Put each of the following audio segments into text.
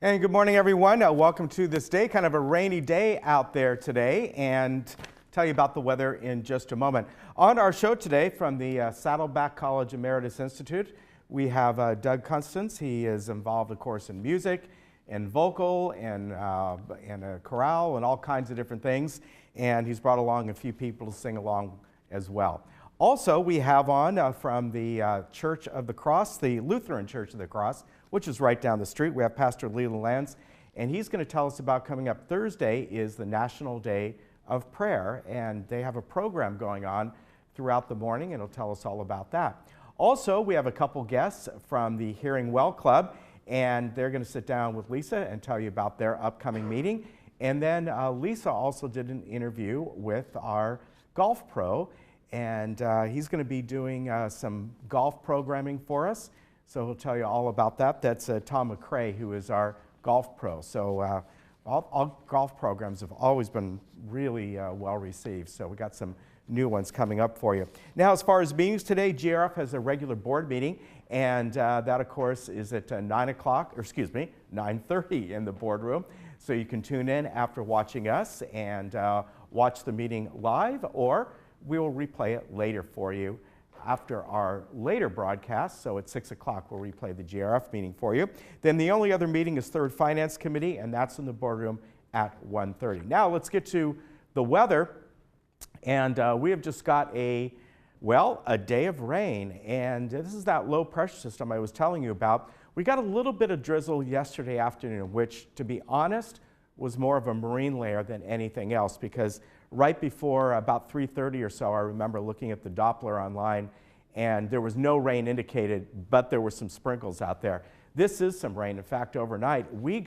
And good morning, everyone. Welcome to this day, kind of a rainy day out there today, and tell you about the weather in just a moment. On our show today from the Saddleback College Emeritus Institute, we have Doug Constance. He is involved, of course, in music and vocal and a chorale and all kinds of different things, and he's brought along a few people to sing along as well. Also, we have on from the Church of the Cross, the Lutheran Church of the Cross, which is right down the street. We have Pastor Leland Lands, and he's going to tell us about coming up Thursday is the National Day of Prayer, and they have a program going on throughout the morning, and he'll tell us all about that. Also, we have a couple guests from the Hearing Well Club, and they're going to sit down with Lisa and tell you about their upcoming meeting. And then Lisa also did an interview with our golf pro, and he's going to be doing some golf programming for us. So he'll tell you all about that. That's Tom McCrae, who is our golf pro. So all golf programs have always been really well received. So we got some new ones coming up for you. Now, as far as meetings today, GRF has a regular board meeting, and that, of course, is at 9:30 in the boardroom. So you can tune in after watching us and watch the meeting live, or we will replay it later for you after our later broadcast. So at 6 o'clock, we'll replay the GRF meeting for you. Then the only other meeting is Third Finance Committee, and that's in the boardroom at 1:30. Now let's get to the weather. And we have just got a day of rain. And this is that low pressure system I was telling you about. We got a little bit of drizzle yesterday afternoon, which, to be honest, was more of a marine layer than anything else, because right before about 3:30 or so, I remember looking at the Doppler online, and there was no rain indicated, but there were some sprinkles out there. This is some rain. In fact, overnight, we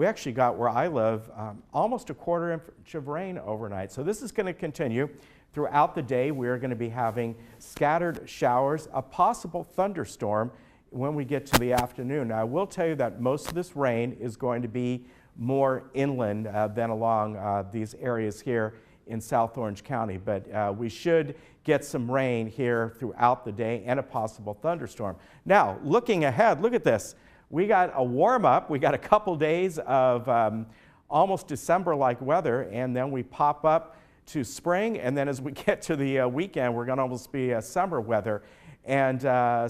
actually got, where I live, almost a quarter inch of rain overnight. So this is going to continue throughout the day. We're going to be having scattered showers, a possible thunderstorm when we get to the afternoon. Now, I will tell you that most of this rain is going to be more inland than along these areas here in South Orange County, but we should get some rain here throughout the day and a possible thunderstorm. Now, looking ahead, look at this. We got a warm up. We got a couple days of almost December-like weather, and then we pop up to spring, and then as we get to the weekend, we're going to almost be summer weather. And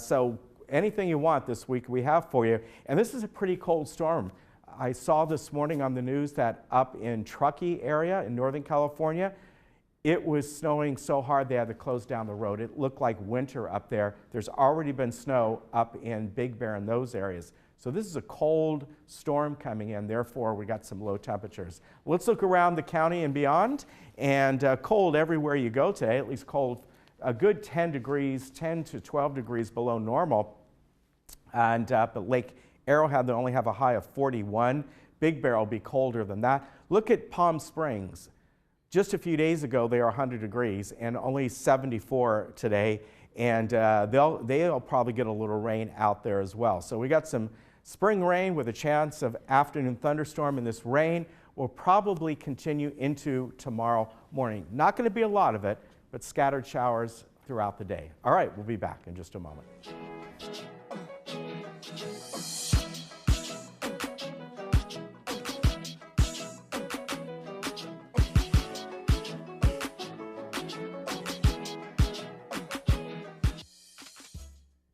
so anything you want this week we have for you. And this is a pretty cold storm. I saw this morning on the news that up in Truckee area in Northern California, it was snowing so hard they had to close down the road. It looked like winter up there. There's already been snow up in Big Bear in those areas. So this is a cold storm coming in, therefore we got some low temperatures. Let's look around the county and beyond, and cold everywhere you go today, at least cold, a good 10 to 12 degrees below normal. And but Lake Arrowhead, they only have a high of 41. Big Bear will be colder than that. Look at Palm Springs. Just a few days ago, they are 100 degrees and only 74 today. And they'll probably get a little rain out there as well. So we got some spring rain with a chance of afternoon thunderstorm, and this rain will probably continue into tomorrow morning. Not going to be a lot of it, but scattered showers throughout the day. All right, we'll be back in just a moment.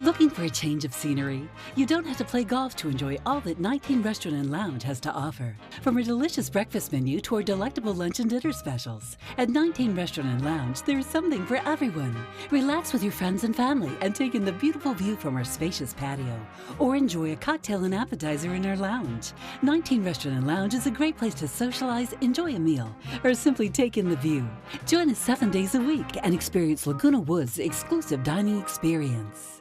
Looking for a change of scenery? You don't have to play golf to enjoy all that 19 Restaurant and Lounge has to offer. From a delicious breakfast menu to our delectable lunch and dinner specials. At 19 Restaurant and Lounge, there is something for everyone. Relax with your friends and family and take in the beautiful view from our spacious patio. Or enjoy a cocktail and appetizer in our lounge. 19 Restaurant and Lounge is a great place to socialize, enjoy a meal, or simply take in the view. Join us 7 days a week and experience Laguna Woods' exclusive dining experience.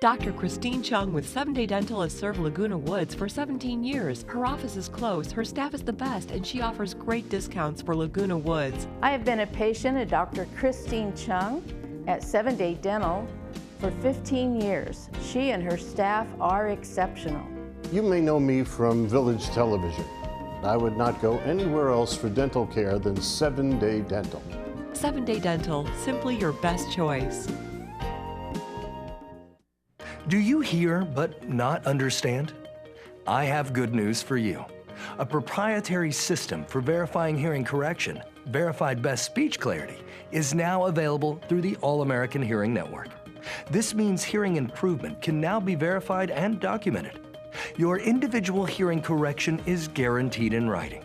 Dr. Christine Chung with 7-Day Dental has served Laguna Woods for 17 years. Her office is close, her staff is the best, and she offers great discounts for Laguna Woods. I have been a patient of Dr. Christine Chung at 7-Day Dental for 15 years. She and her staff are exceptional. You may know me from Village Television. I would not go anywhere else for dental care than 7-Day Dental. 7-Day Dental, simply your best choice. Do you hear but not understand? I have good news for you. A proprietary system for verifying hearing correction, verified best speech clarity, is now available through the All-American Hearing Network. This means hearing improvement can now be verified and documented. Your individual hearing correction is guaranteed in writing.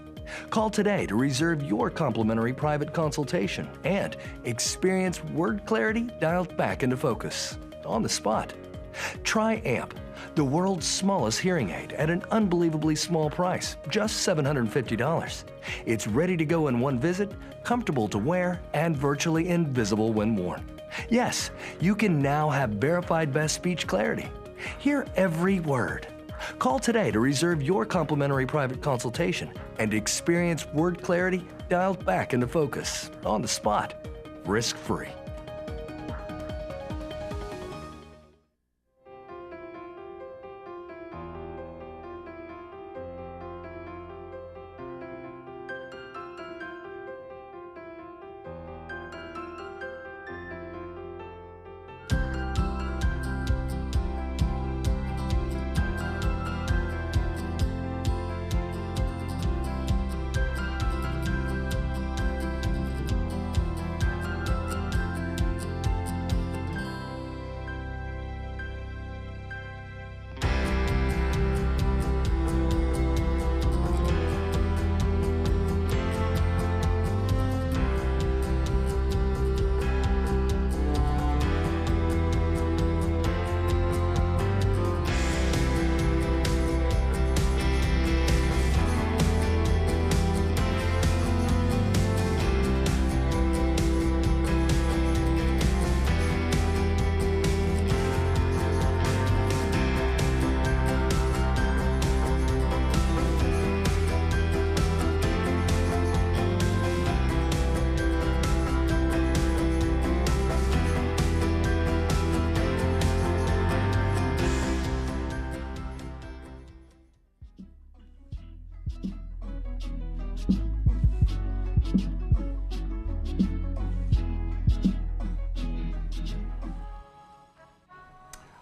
Call today to reserve your complimentary private consultation and experience word clarity dialed back into focus on the spot. Try AMP, the world's smallest hearing aid at an unbelievably small price, just $750. It's ready to go in one visit, comfortable to wear, and virtually invisible when worn. Yes, you can now have verified best speech clarity. Hear every word. Call today to reserve your complimentary private consultation and experience word clarity dialed back into focus on the spot, risk-free.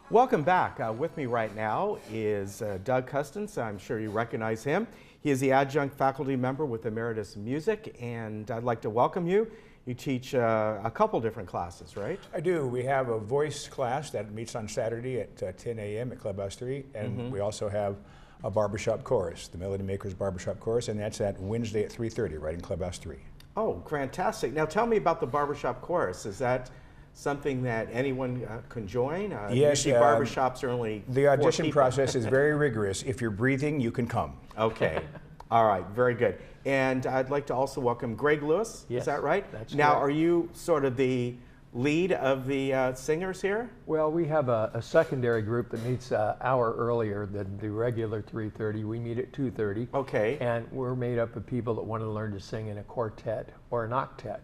Welcome back. With me right now is Doug Custance. I'm sure you recognize him. He is the adjunct faculty member with Emeritus Music, and I'd like to welcome you. You teach a couple different classes, right? I do. We have a voice class that meets on Saturday at 10 a.m. at Clubhouse 3, and we also have a barbershop chorus, the Melody Makers Barbershop Chorus, and that's at Wednesday at 3:30, right in Clubhouse 3. Oh, fantastic. Now tell me about the barbershop chorus. Is that something that anyone can join? Yes. Usually barbershops are only The audition 4 people. process is very rigorous. If you're breathing, you can come. Okay. All right. Very good. And I'd like to also welcome Greg Lewis. Yes, is that right? that's now, correct. are you sort of the lead of the singers here? Well, we have a secondary group that meets an hour earlier than the regular 3:30. We meet at 2:30. Okay. And we're made up of people that want to learn to sing in a quartet or an octet.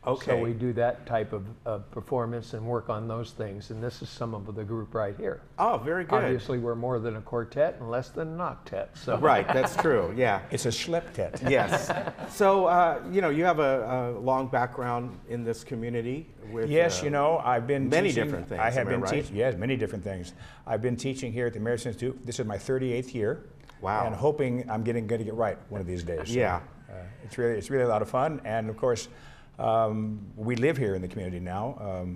Okay. So we do that type of performance and work on those things. And this is some of the group right here. Oh, very good. Obviously, we're more than a quartet and less than an octet. So. Right. That's true. Yeah. It's a schlepptet. Yes. So, you know, you have a long background in this community with Yes, you know, I've been many teaching, different things. I have am been I right? teaching, yes, many different things. I've been teaching here at the Emeritus Institute. This is my 38th year. Wow. And hoping I'm going to get it right one of these days. So, Yeah. it's really a lot of fun, and of course, we live here in the community now,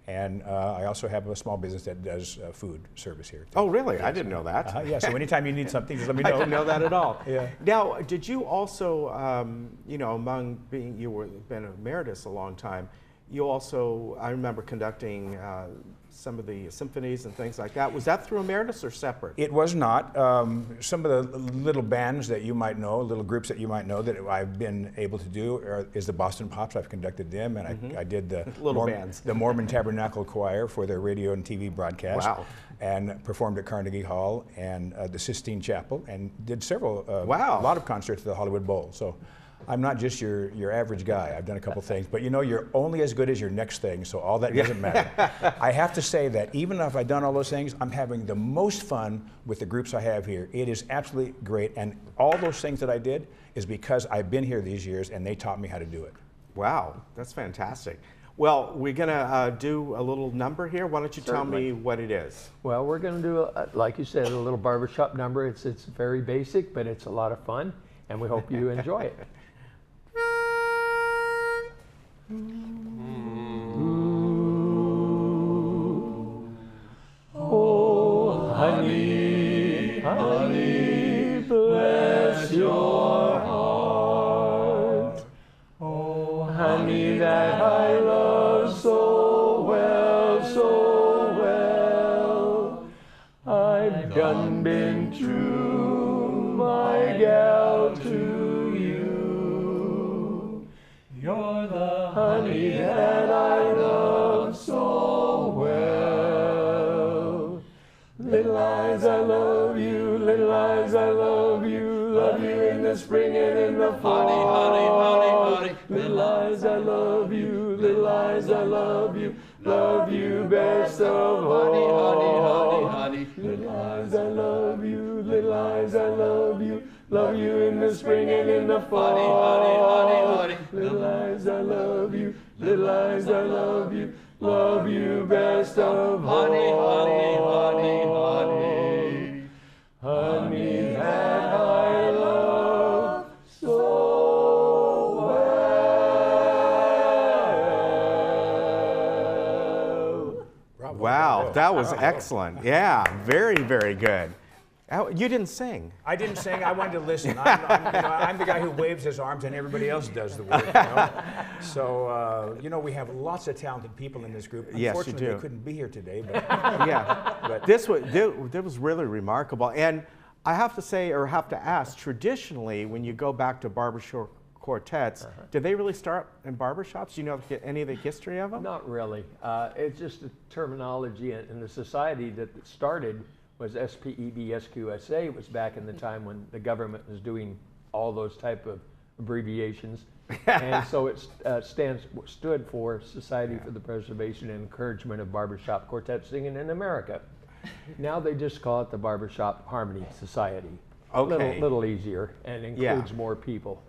and I also have a small business that does food service here. Oh, really? I didn't know that. Yeah, so anytime you need something, just let me know. I didn't know that at all. Yeah. Now, did you also, you know, among being, you were been emeritus a long time, you also, I remember conducting some of the symphonies and things like that. Was that through emeritus or separate? It was not. Some of the little bands that you might know, little groups that you might know that I've been able to do is the Boston Pops. I've conducted them, and I did the bands. The Mormon Tabernacle Choir for their radio and TV broadcast. Wow. And performed at Carnegie Hall and the Sistine Chapel, and did several, a lot of concerts at the Hollywood Bowl. So I'm not just your average guy. I've done a couple things, but you know, you're only as good as your next thing, so all that doesn't matter. I have to say that even if I've done all those things, I'm having the most fun with the groups I have here. It is absolutely great, and all those things that I did is because I've been here these years and they taught me how to do it. Wow, that's fantastic. Well, we're going to do a little number here. Why don't you tell Certainly. me what it is? Well, we're going to do, like you said, a little barbershop number. It's very basic, but it's a lot of fun, and we hope you enjoy it. Oh, honey, honey, bless your heart. Oh, honey, that I love so well, so well. I've done been true, my gal, to you. You're the honey that I love so well. Little eyes, I love you, little eyes, I love you in the spring and in the fall. Honey, honey, honey, honey. Little eyes, I love you, little eyes, I love you best of all. Honey, honey, honey, honey. Little eyes, I love you, little eyes, I love you in the spring and in the fall. Honey, honey, honey, honey. Little eyes, I love you, little eyes, I love you best of all. Honey, honey, honey, honey. Honey that I love so well. Wow, that was excellent. Yeah, very, very good. You didn't sing. I didn't sing. I wanted to listen. I'm the guy who waves his arms, and everybody else does the work. So we have lots of talented people in this group. Yes, you Unfortunately, do. they couldn't be here today. But Yeah, But- this was really remarkable. And I have to say, or have to ask, traditionally, when you go back to barbershop quartets, did they really start in barbershops? Do you know any of the history of them? Not really. It's just the terminology and the society that started was SPEBSQSA. It was back in the time when the government was doing all those type of abbreviations. And so it stood for Society for the Preservation and Encouragement of Barbershop Quartet Singing in America. Now they just call it the Barbershop Harmony Society. Okay. Little easier and includes more people.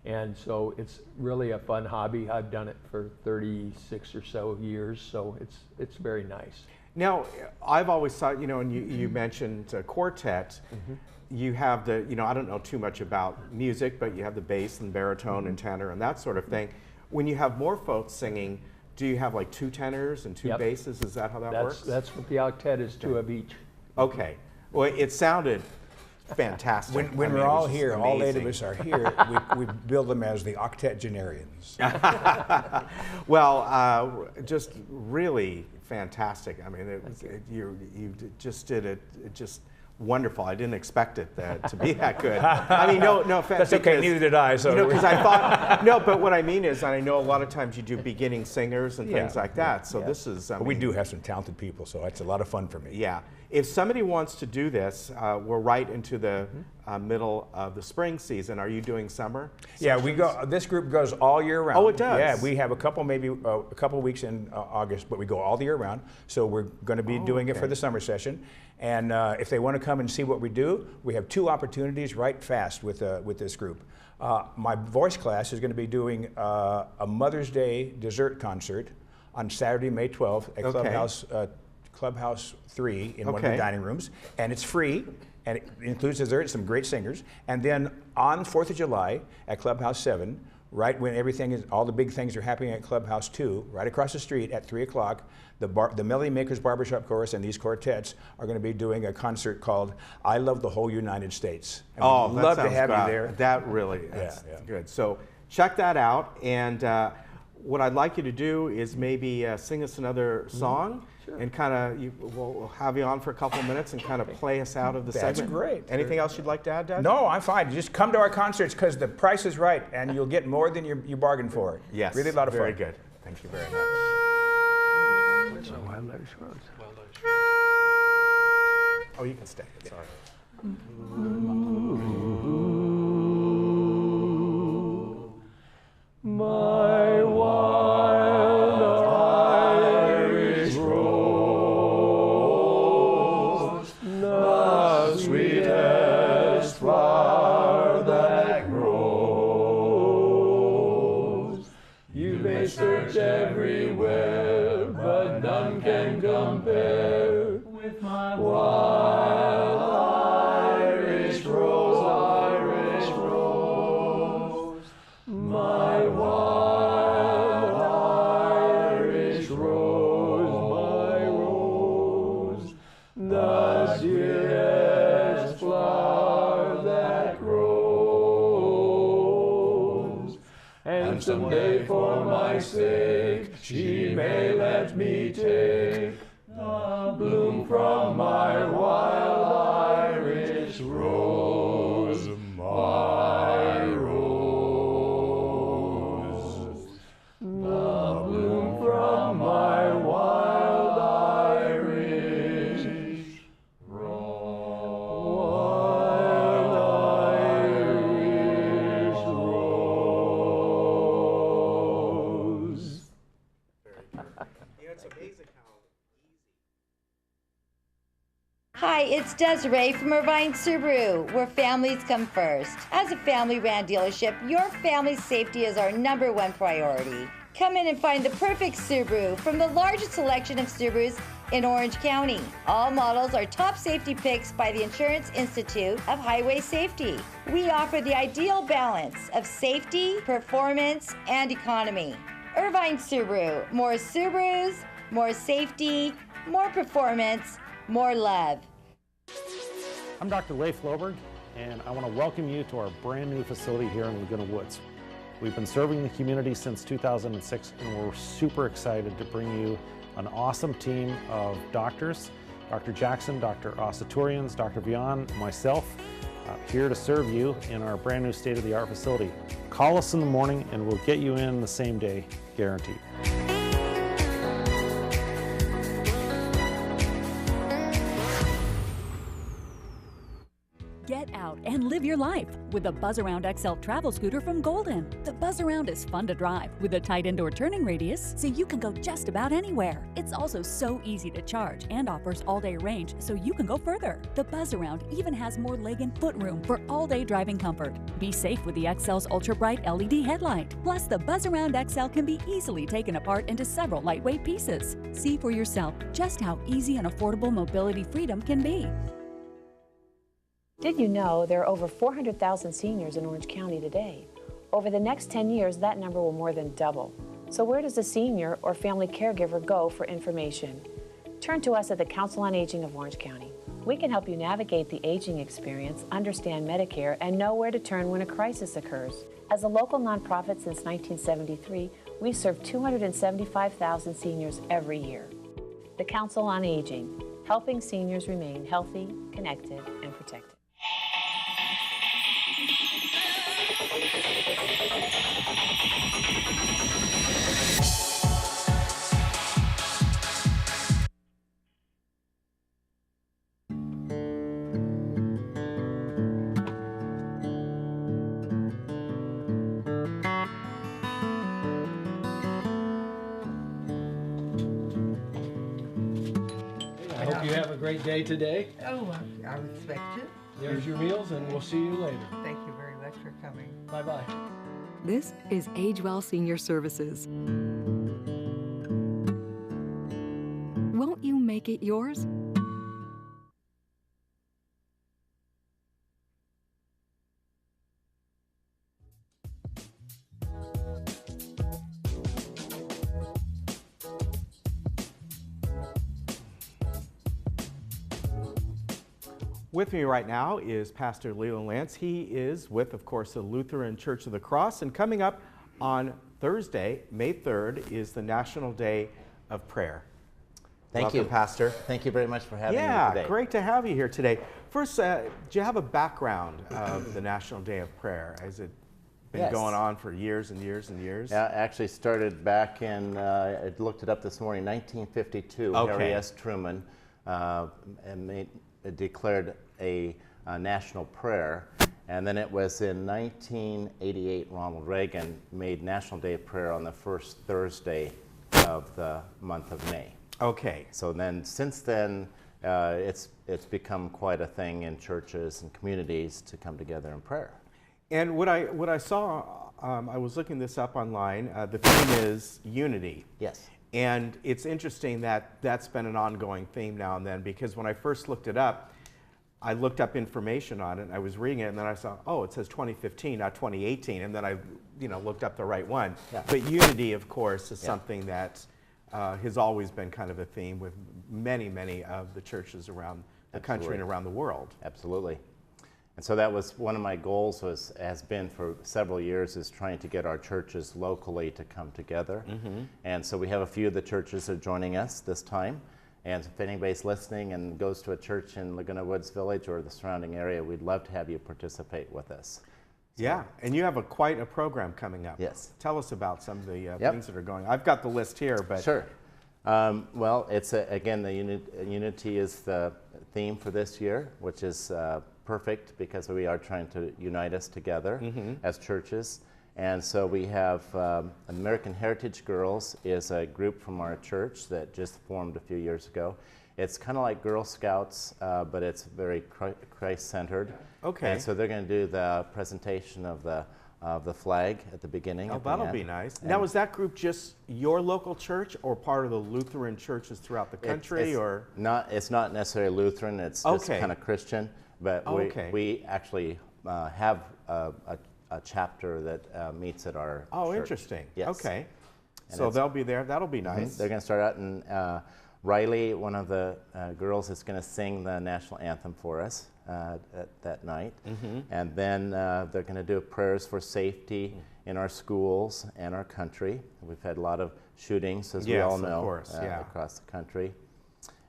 And so it's really a fun hobby. I've done it for 36 or so years, so it's very nice. Now, I've always thought, and you mentioned quartet, you have the, I don't know too much about music, but you have the bass and baritone and tenor and that sort of thing. When you have more folks singing, do you have like 2 tenors and 2 basses? Is that how that works? That's what the octet is, 2 of each. Okay. Well, it sounded fantastic. when we're all here, all 8 of us are here, we build them as the octogenarians. Well, just really fantastic. I mean, you just did it just wonderful. I didn't expect it to be that good. I mean, no offense. That's okay, neither did I. So because I thought, no, but what I mean is, I know a lot of times you do beginning singers and things like that. So this is, But we do have some talented people, so it's a lot of fun for me. Yeah. If somebody wants to do this, we're right into the middle of the spring season. Are you doing summer Yeah, sessions? we go. This group goes all year round. Oh, it does? Yeah, we have a couple weeks in August, but we go all the year round. So we're going to be doing it for the summer session. And if they want to come and see what we do, we have 2 opportunities right fast with this group. My voice class is going to be doing a Mother's Day dessert concert on Saturday, May 12th at Clubhouse 3 in one of the dining rooms, and it's free, and it includes dessert, some great singers. And then on 4th of July at Clubhouse 7, right when all the big things are happening at Clubhouse 2, right across the street at 3 o'clock, the Melody Makers Barbershop Chorus and these quartets are going to be doing a concert called I Love the Whole United States. And Oh, we'd love to have you there. That really is good. So check that out. And what I'd like you to do is maybe sing us another song. And kind of, we'll have you on for a couple of minutes and kind of play us out of the segment. That's great. Anything else you'd like to add, Dad? No, I'm fine. Just come to our concerts because the price is right and you'll get more than you bargained for. Yes. Really a lot of fun. Very good. Thank you very much. Oh, you can stay. It's all right. My wild Irish rose, the sweetest flower that grows. You may search everywhere. and someday for my sake she may let me take the bloom from my wild Irish rose, my rose. The bloom from my wild Irish rose, wild Irish rose. It's amazing how Hi, it's Desiree from Irvine Subaru, where families come first. As a family-ran dealership, your family's safety is our #1 priority. Come in and find the perfect Subaru from the largest selection of Subarus in Orange County. All models are top safety picks by the Insurance Institute of Highway Safety. We offer the ideal balance of safety, performance, and economy. Irvine Subaru, more Subarus, more safety, more performance, more love. I'm Dr. Ray Floberg, and I want to welcome you to our brand new facility here in Laguna Woods. We've been serving the community since 2006, and we're super excited to bring you an awesome team of doctors, Dr. Jackson, Dr. Asaturians, Dr. Vian, myself, here to serve you in our brand new state-of-the-art facility. Call us in the morning and we'll get you in the same day, guaranteed. Get out and live your life with the Buzz Around XL travel scooter from Golden. The Buzz Around is fun to drive with a tight indoor turning radius so you can go just about anywhere. It's also so easy to charge and offers all-day range so you can go further. The Buzz Around even has more leg and foot room for all-day driving comfort. Be safe with the XL's ultra-bright LED headlight. Plus, the Buzz Around XL can be easily taken apart into several lightweight pieces. See for yourself just how easy and affordable mobility freedom can be. Did you know there are over 400,000 seniors in Orange County today? Over the next 10 years, that number will more than double. So where does a senior or family caregiver go for information? Turn to us at the Council on Aging of Orange County. We can help you navigate the aging experience, understand Medicare, and know where to turn when a crisis occurs. As a local nonprofit since 1973, we serve 275,000 seniors every year. The Council on Aging, helping seniors remain healthy, connected, and protected. I hope you have a great day today. Oh, I respect it. There's your meals, and we'll see you later. Thank you very much for coming. Bye-bye. This is Age Well Senior Services. Won't you make it yours? With me right now is Pastor Leland Lance. He is with, of course, the Lutheran Church of the Cross. And coming up on Thursday, May 3rd, is the National Day of Prayer. Thank you, Pastor. Thank you very much for having me today. Yeah, great to have you here today. First, do you have a background of the National Day of Prayer? Has it been going on for years and years and years? Yeah, actually started back in, I looked it up this morning, 1952. Okay. Harry S. Truman declared a national prayer. And then it was in 1988, Ronald Reagan made National Day of Prayer on the first Thursday of the month of May. Okay. So then, since then, it's become quite a thing in churches and communities to come together in prayer. And what I saw, I was looking this up online, the theme is unity. Yes. And it's interesting that that's been an ongoing theme now and then, because when I first looked it up, I looked up information on it, and I was reading it, and then I saw, oh, it says 2015, not 2018, and then I looked up the right one. Yeah. But unity, of course, is something that has always been kind of a theme with many, many of the churches around the country and around the world. Absolutely. And so that was one of my goals, has been for several years, is trying to get our churches locally to come together. And so we have a few of the churches that are joining us this time. And if anybody's listening and goes to a church in Laguna Woods Village or the surrounding area, we'd love to have you participate with us. So, yeah, and you have quite a program coming up. Yes. Tell us about some of the things that are going. I've got the list here, but sure. Well, it's again, the unity is the theme for this year, which is perfect because we are trying to unite us together as churches. And so we have American Heritage Girls is a group from our church that just formed a few years ago. It's kind of like Girl Scouts, but it's very Christ-centered. Okay. And so they're going to do the presentation of the flag at the beginning. Oh, that'll be nice. And now, is that group just your local church or part of the Lutheran churches throughout the country? It's not necessarily Lutheran. It's just kind of Christian. But we actually have a chapter that meets at our church. Interesting. Yes. Okay. And so they'll be there. That'll be nice. They're going to start out, and Riley, one of the girls, is going to sing the national anthem for us that night. And then they're going to do prayers for safety in our schools and our country. We've had a lot of shootings, as we all know, across the country.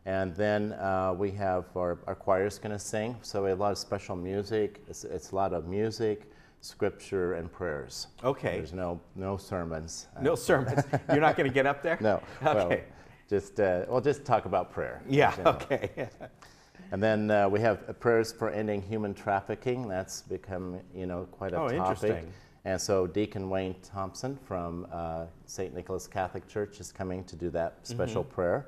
And then we have our choir's going to sing. So we have a lot of special music. It's a lot of music, scripture, and prayers. Okay. There's no sermons. No sermons. You're not going to get up there? No. Okay. Well, we'll just talk about prayer. Yeah. Okay. And then we have prayers for ending human trafficking. That's become, quite a topic. Interesting. And so Deacon Wayne Thompson from St. Nicholas Catholic Church is coming to do that special prayer.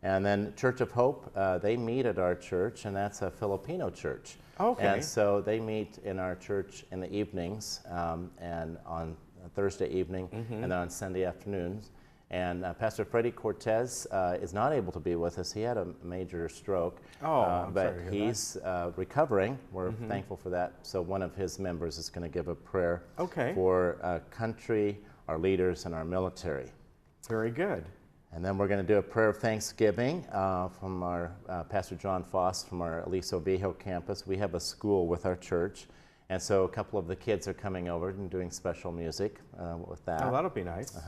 And then Church of Hope, they meet at our church, and that's a Filipino church. Okay. And so they meet in our church in the evenings, and on Thursday evening, and then on Sunday afternoons. And Pastor Freddie Cortez is not able to be with us. He had a major stroke, but he's recovering. We're thankful for that. So one of his members is going to give a prayer for our country, our leaders, and our military. Very good. And then we're going to do a prayer of thanksgiving from our Pastor John Foss from our Aliso Viejo campus. We have a school with our church, and so a couple of the kids are coming over and doing special music with that. Oh, that'll be nice.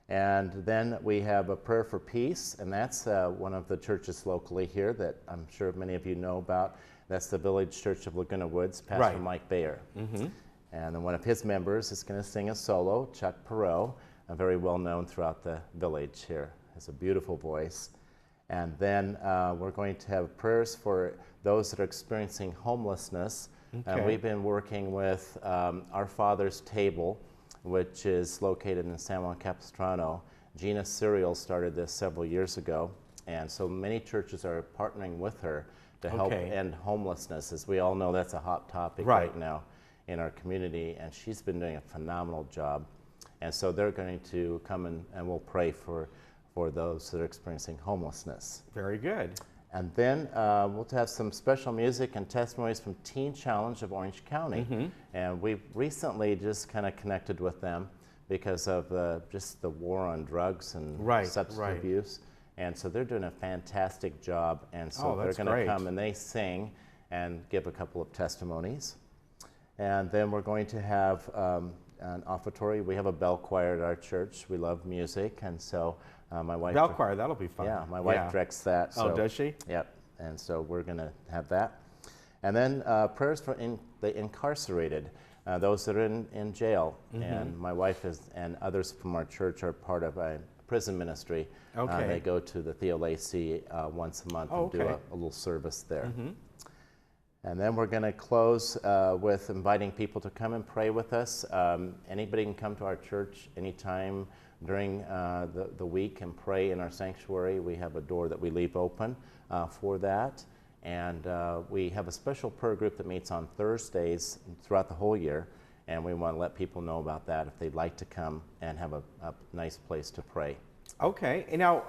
And then we have a prayer for peace, and that's one of the churches locally here that I'm sure many of you know about. That's the Village Church of Laguna Woods, Pastor Mike Bayer. And then one of his members is going to sing a solo, Chuck Perot, very well known throughout the village here. Has a beautiful voice. And then we're going to have prayers for those that are experiencing homelessness. We've been working with Our Father's Table, which is located in San Juan Capistrano. Gina Serial started this several years ago, and so many churches are partnering with her to help end homelessness. As we all know, that's a hot topic right now in our community, and she's been doing a phenomenal job. And so they're going to come and we'll pray for those that are experiencing homelessness. Very good. And then we'll have some special music and testimonies from Teen Challenge of Orange County. And we've recently just kind of connected with them because of just the war on drugs and substance abuse. And so they're doing a fantastic job. And so they're going to come and they sing and give a couple of testimonies. And then we're going to have an offertory. We have a bell choir at our church. We love music, and so my wife... Bell choir, that'll be fun. Yeah, my wife directs that. So, does she? Yep, and so we're going to have that. And then prayers for the incarcerated, those that are in jail. And my wife and others from our church are part of a prison ministry. They go to the Theo Lacey once a month and do a little service there. And then we're going to close with inviting people to come and pray with us. Anybody can come to our church anytime during the week and pray in our sanctuary. We have a door that we leave open for that. And we have a special prayer group that meets on Thursdays throughout the whole year. And we want to let people know about that if they'd like to come and have a nice place to pray. Okay. And now,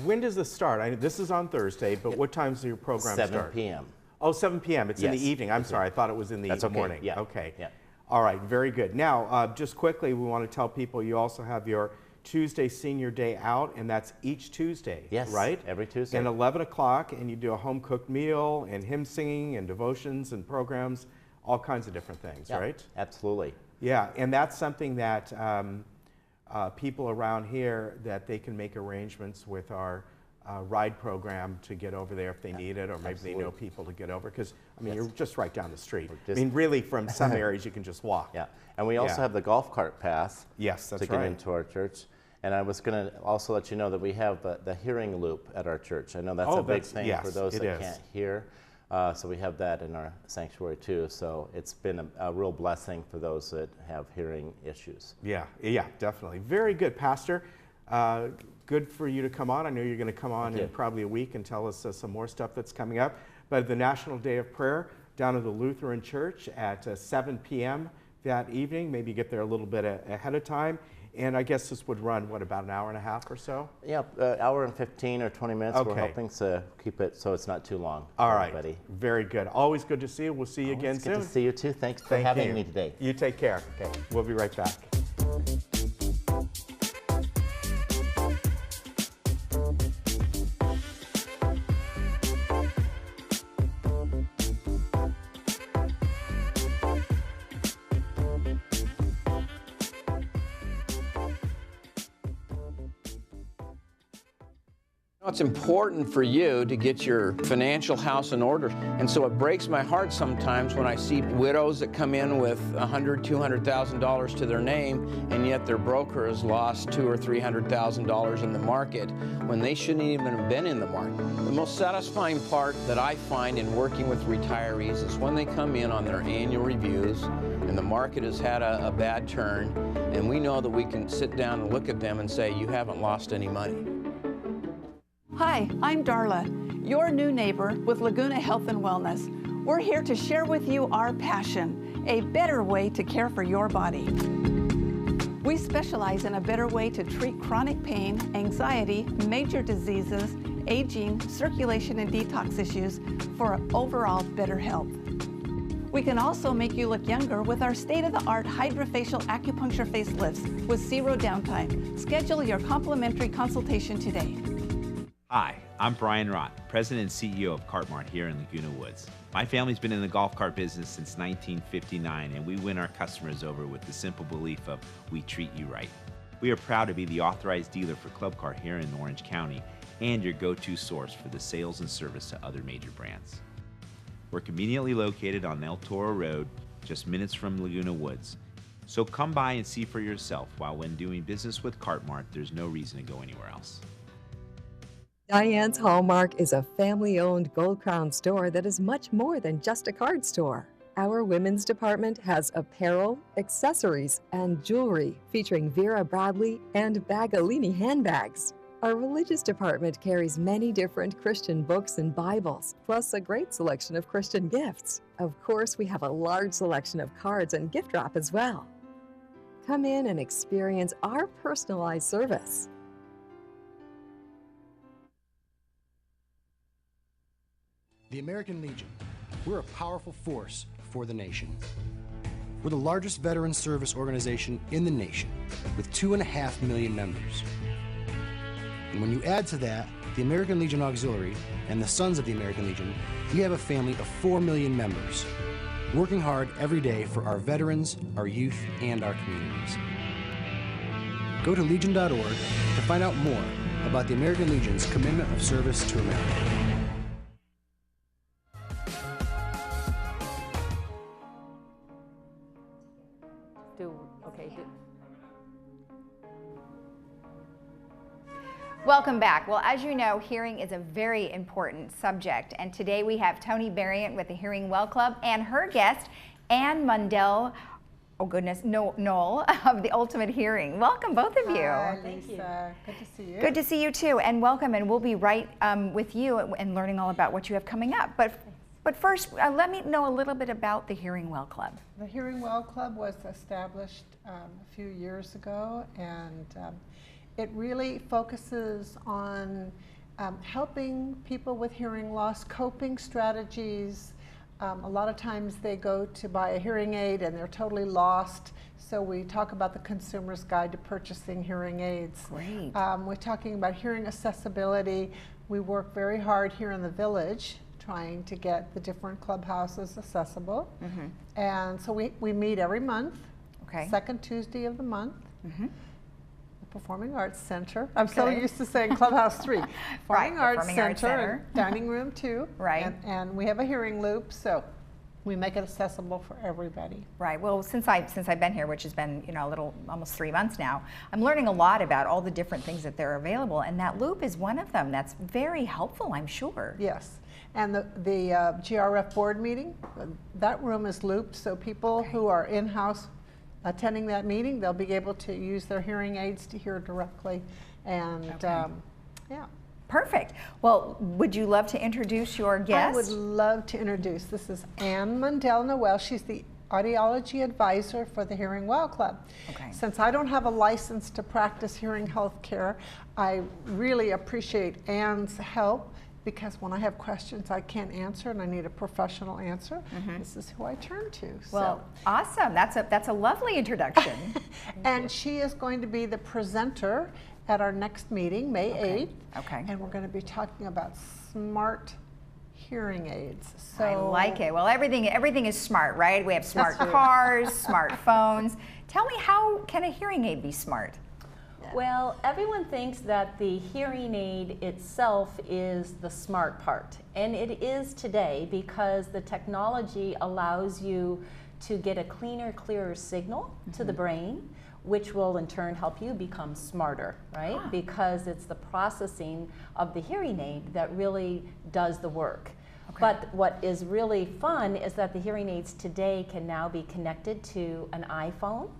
when does this start? This is on Thursday, but what time does your program start? 7 p.m. Oh, 7 p.m. It's in the evening. I'm sorry. I thought it was in the morning. Yeah. Okay. Yeah. All right. Very good. Now, just quickly, we want to tell people you also have your Tuesday Senior Day Out, and that's each Tuesday, Yes, right? every Tuesday. And 11 o'clock, and you do a home-cooked meal, and hymn singing, and devotions, and programs, all kinds of different things, right? Absolutely. Yeah, and that's something that people around here, that they can make arrangements with our ride program to get over there if they need it, or maybe they know people to get over, because, I mean, you're just right down the street. I mean, really, from some areas, you can just walk. Yeah, and we also have the golf cart path. Yes, that's to get into our church. And I was going to also let you know that we have the hearing loop at our church. I know that's a big thing for those that can't hear. So we have that in our sanctuary too. So it's been a real blessing for those that have hearing issues. Yeah, definitely. Very good, Pastor. Good for you to come on. I know you're going to come on in probably a week and tell us some more stuff that's coming up. But the National Day of Prayer down at the Lutheran Church at 7 p.m. that evening. Maybe get there a little bit ahead of time. And I guess this would run, what, about an hour and a half or so? Yeah, hour and 15 or 20 minutes. Okay. We're hoping to keep it so it's not too long. All right, everybody. Very good. Always good to see you. We'll see you again soon. Good to see you too. Thanks for having me today. You take care. Okay. We'll be right back. It's important for you to get your financial house in order. And so it breaks my heart sometimes when I see widows that come in with $100,000, $200,000 to their name, and yet their broker has lost $200,000 or $300,000 in the market when they shouldn't even have been in the market. The most satisfying part that I find in working with retirees is when they come in on their annual reviews and the market has had a bad turn, and we know that we can sit down and look at them and say, you haven't lost any money. Hi, I'm Darla, your new neighbor with Laguna Health and Wellness. We're here to share with you our passion, a better way to care for your body. We specialize in a better way to treat chronic pain, anxiety, major diseases, aging, circulation, and detox issues for overall better health. We can also make you look younger with our state-of-the-art hydrofacial acupuncture facelifts with 0 downtime. Schedule your complimentary consultation today. Hi, I'm Brian Rott, President and CEO of Cart Mart here in Laguna Woods. My family's been in the golf cart business since 1959, and we win our customers over with the simple belief of we treat you right. We are proud to be the authorized dealer for Club Cart here in Orange County and your go-to source for the sales and service to other major brands. We're conveniently located on El Toro Road, just minutes from Laguna Woods. So come by and see for yourself, while when doing business with Cart Mart, there's no reason to go anywhere else. Diane's Hallmark is a family-owned Gold Crown store that is much more than just a card store. Our women's department has apparel, accessories, and jewelry featuring Vera Bradley and Bagalini handbags. Our religious department carries many different Christian books and Bibles, plus a great selection of Christian gifts. Of course, we have a large selection of cards and gift wrap as well. Come in and experience our personalized service. The American Legion. We're a powerful force for the nation. We're the largest veteran service organization in the nation, with 2.5 million members. And when you add to that the American Legion Auxiliary and the Sons of the American Legion, we have a family of 4 million members, working hard every day for our veterans, our youth, and our communities. Go to legion.org to find out more about the American Legion's commitment of service to America. Welcome back. Well, as you know, hearing is a very important subject, and today we have Tony Berrient with the Hearing Well Club and her guest, Ann Mundell, Knoll of the Ultimate Hearing. Welcome, both of you. Hi, Lisa. Good to see you. Good to see you too, and welcome, and we'll be right with you and learning all about what you have coming up. But first, let me know a little bit about the Hearing Well Club. The Hearing Well Club was established a few years ago, and it really focuses on helping people with hearing loss, coping strategies, A lot of times they go to buy a hearing aid and they're totally lost. So we talk about the Consumer's Guide to Purchasing Hearing Aids. Great. We're talking about hearing accessibility. We work very hard here in the village trying to get the different clubhouses accessible. And so we meet every month, second Tuesday of the month. Performing Arts Center. I'm so used to saying Clubhouse 3. Performing Arts Center and Dining Room 2. Right. And we have a hearing loop, so we make it accessible for everybody. Right. Well, since I've been here, which has been a little almost 3 months now, I'm learning a lot about all the different things that they're available, and that loop is one of them. That's very helpful, I'm sure. Yes. And the GRF board meeting, that room is looped, so people who are in-house attending that meeting, they'll be able to use their hearing aids to hear directly. And yeah. Perfect. Well, would you love to introduce your guest? I would love to introduce. This is Ann Mundell Noel. She's the audiology advisor for the Hearing Well Club. Since I don't have a license to practice hearing health care, I really appreciate Ann's help, because when I have questions I can't answer and I need a professional answer, this is who I turn to. Well, awesome. That's a lovely introduction. And she is going to be the presenter at our next meeting, May 8th. And we're going to be talking about smart hearing aids. So I like it. Well, everything is smart, right? We have smart cars, smartphones. Tell me, how can a hearing aid be smart? Well, everyone thinks that the hearing aid itself is the smart part, and it is today, because the technology allows you to get a cleaner, clearer signal to the brain, which will in turn help you become smarter, right? Because it's the processing of the hearing aid that really does the work. But what is really fun is that the hearing aids today can now be connected to an iPhone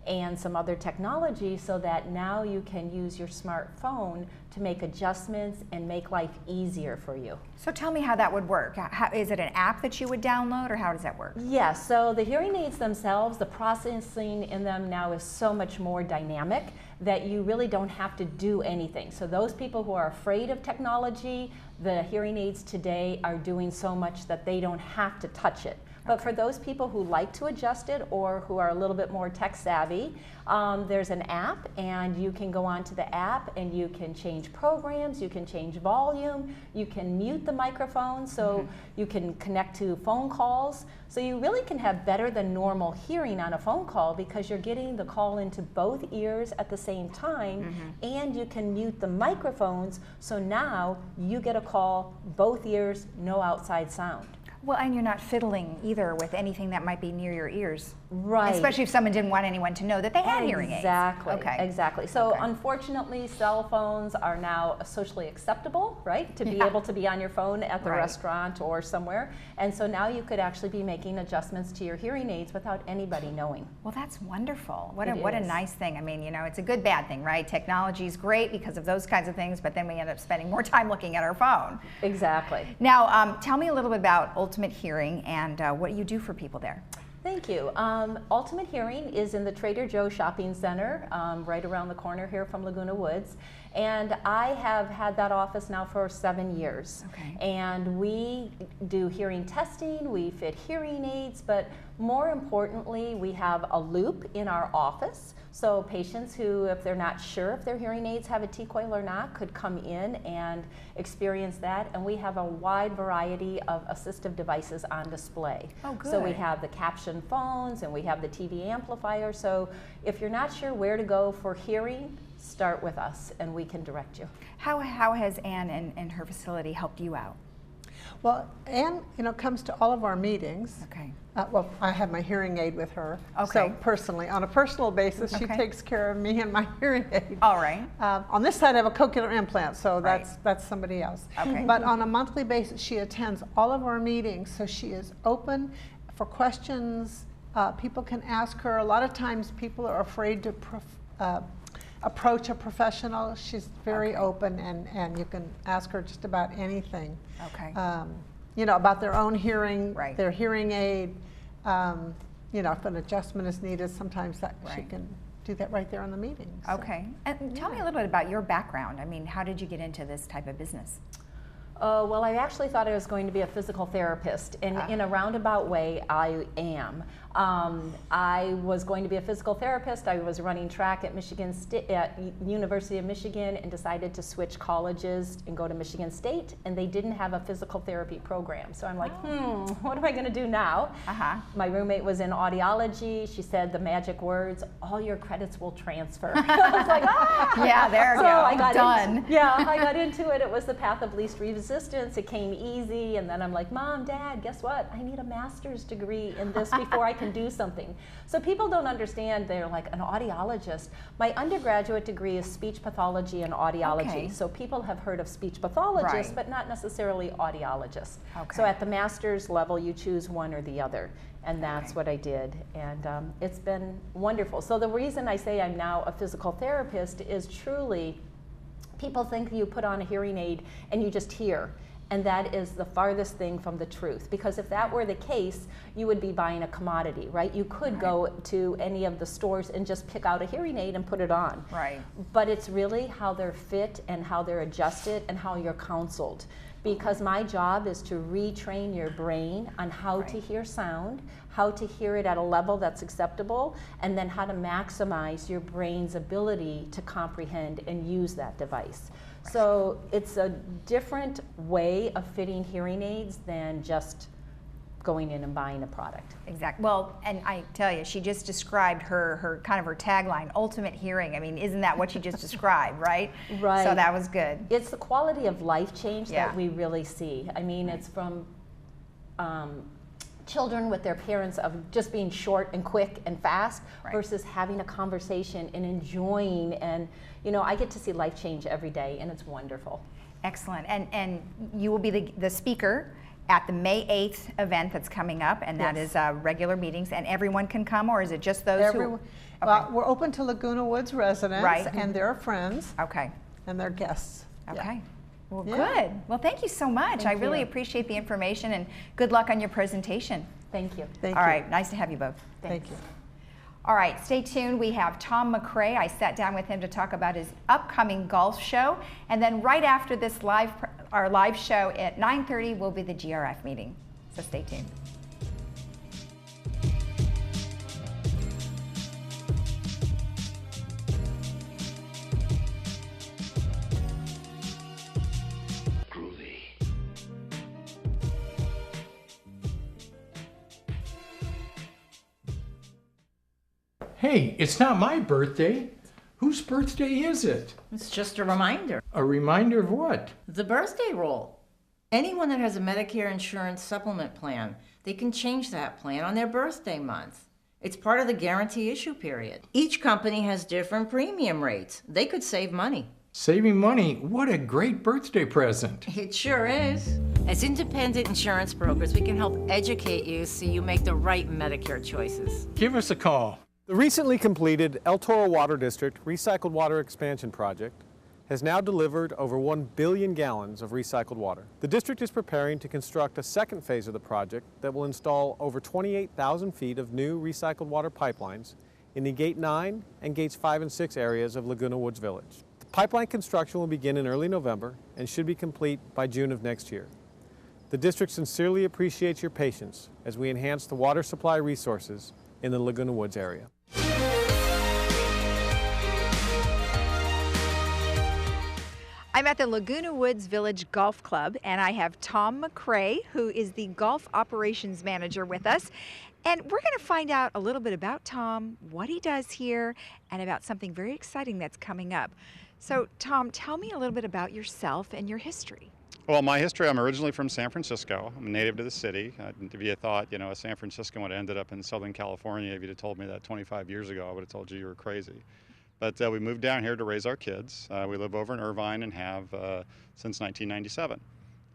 and some other technology, so that now you can use your smartphone to make adjustments and make life easier for you. So tell me how that would work. Is it an app that you would download, or how does that work? Yes, so the hearing aids themselves, the processing in them now is so much more dynamic that you really don't have to do anything. So those people who are afraid of technology, the hearing aids today are doing so much that they don't have to touch it. But for those people who like to adjust it, or who are a little bit more tech savvy, there's an app, and you can go onto the app and you can change programs, you can change volume, you can mute the microphone, so you can connect to phone calls. So you really can have better than normal hearing on a phone call, because you're getting the call into both ears at the same time, and you can mute the microphones, so now you get a call, both ears, no outside sound. Well, and you're not fiddling either with anything that might be near your ears. Right. Especially if someone didn't want anyone to know that they had hearing aids. Exactly. Exactly. So unfortunately, cell phones are now socially acceptable, right? To be able to be on your phone at the restaurant or somewhere. And so now you could actually be making adjustments to your hearing aids without anybody knowing. Well, that's wonderful. What a nice thing. I mean, it's a good bad thing, right? Technology is great because of those kinds of things, but then we end up spending more time looking at our phone. Exactly. Now, tell me a little bit about Ultimate Hearing and what you do for people there. Thank you. Ultimate Hearing is in the Trader Joe Shopping Center, right around the corner here from Laguna Woods. And I have had that office now for 7 years. And we do hearing testing, we fit hearing aids, but more importantly, we have a loop in our office. So patients who, if they're not sure if their hearing aids have a T-coil or not, could come in and experience that. And we have a wide variety of assistive devices on display. Oh, good. So we have the caption phones, and we have the TV amplifier. So if you're not sure where to go for hearing, start with us and we can direct you. How has Ann and her facility helped you out? Well, Ann, comes to all of our meetings. Well, I have my hearing aid with her. So personally, on a personal basis, she takes care of me and my hearing aid. All right. On this side, I have a cochlear implant, so that's somebody else. But on a monthly basis, she attends all of our meetings, so she is open for questions. People can ask her. A lot of times, people are afraid to approach a professional. She's very open, and you can ask her just about anything. About their own hearing, their hearing aid. If an adjustment is needed, sometimes she can do that right there in the meeting. So. And tell me a little bit about your background. I mean, how did you get into this type of business? Well, I actually thought I was going to be a physical therapist, and in a roundabout way, I am. I was going to be a physical therapist. I was running track at University of Michigan, and decided to switch colleges and go to Michigan State, and they didn't have a physical therapy program. So I'm like, what am I going to do now? My roommate was in audiology. She said the magic words, all your credits will transfer. I was like, yeah, there you go. I got Done. I got into it. It was the path of least resistance. It came easy, and then I'm like, Mom, Dad, guess what? I need a master's degree in this before I can do something. So people don't understand. They're like, an audiologist. My undergraduate degree is speech pathology and audiology. Okay. So people have heard of speech pathologists, but not necessarily audiologists. So at the master's level, you choose one or the other. And that's what I did. And it's been wonderful. So the reason I say I'm now a physical therapist is truly, people think you put on a hearing aid and you just hear. And that is the farthest thing from the truth. Because if that were the case, you would be buying a commodity, right? You could go to any of the stores and just pick out a hearing aid and put it on. Right. But it's really how they're fit and how they're adjusted and how you're counseled. Because my job is to retrain your brain on how to hear sound, how to hear it at a level that's acceptable, and then how to maximize your brain's ability to comprehend and use that device. So it's a different way of fitting hearing aids than just going in and buying a product. Exactly. Well, and I tell you, she just described her kind of her tagline, ultimate hearing. I mean, isn't that what you just described, right? Right. So that was good. It's the quality of life change that we really see. I mean, it's from children with their parents of just being short and quick and fast versus having a conversation and enjoying. And, you know, I get to see life change every day, and it's wonderful. Excellent. And you will be the speaker at the May 8th event that's coming up, and that is regular meetings, and everyone can come, or is it just those who? Well, we're open to Laguna Woods residents and their friends. Okay. And their guests. Okay. Well, good. Well, thank you so much. I really appreciate the information, and good luck on your presentation. Thank you. Thank you. you. All right. Nice to have you both. Thank you. All right, stay tuned. We have Tom McCrae. I sat down with him to talk about his upcoming golf show. And then right after this our live show at 9:30 will be the GRF meeting. So stay tuned. Hey, it's not my birthday. Whose birthday is it? It's just a reminder. A reminder of what? The birthday rule. Anyone that has a Medicare insurance supplement plan, they can change that plan on their birthday month. It's part of the guarantee issue period. Each company has different premium rates. They could save money. Saving money? What a great birthday present. It sure is. As independent insurance brokers, we can help educate you so you make the right Medicare choices. Give us a call. The recently completed El Toro Water District Recycled Water Expansion Project has now delivered over 1 billion gallons of recycled water. The district is preparing to construct a second phase of the project that will install over 28,000 feet of new recycled water pipelines in the Gate 9 and Gates 5 and 6 areas of Laguna Woods Village. The pipeline construction will begin in early November and should be complete by June of next year. The district sincerely appreciates your patience as we enhance the water supply resources in the Laguna Woods area. I'm at the Laguna Woods Village Golf Club, and I have Tom McCrae, who is the Golf Operations Manager, with us. And we're going to find out a little bit about Tom, what he does here, and about something very exciting that's coming up. So, Tom, tell me a little bit about yourself and your history. Well, my history, I'm originally from San Francisco. I'm a native to the city. If you thought, a San Franciscan would have ended up in Southern California, if you'd have told me that 25 years ago, I would have told you were crazy. But we moved down here to raise our kids. We live over in Irvine and have since 1997.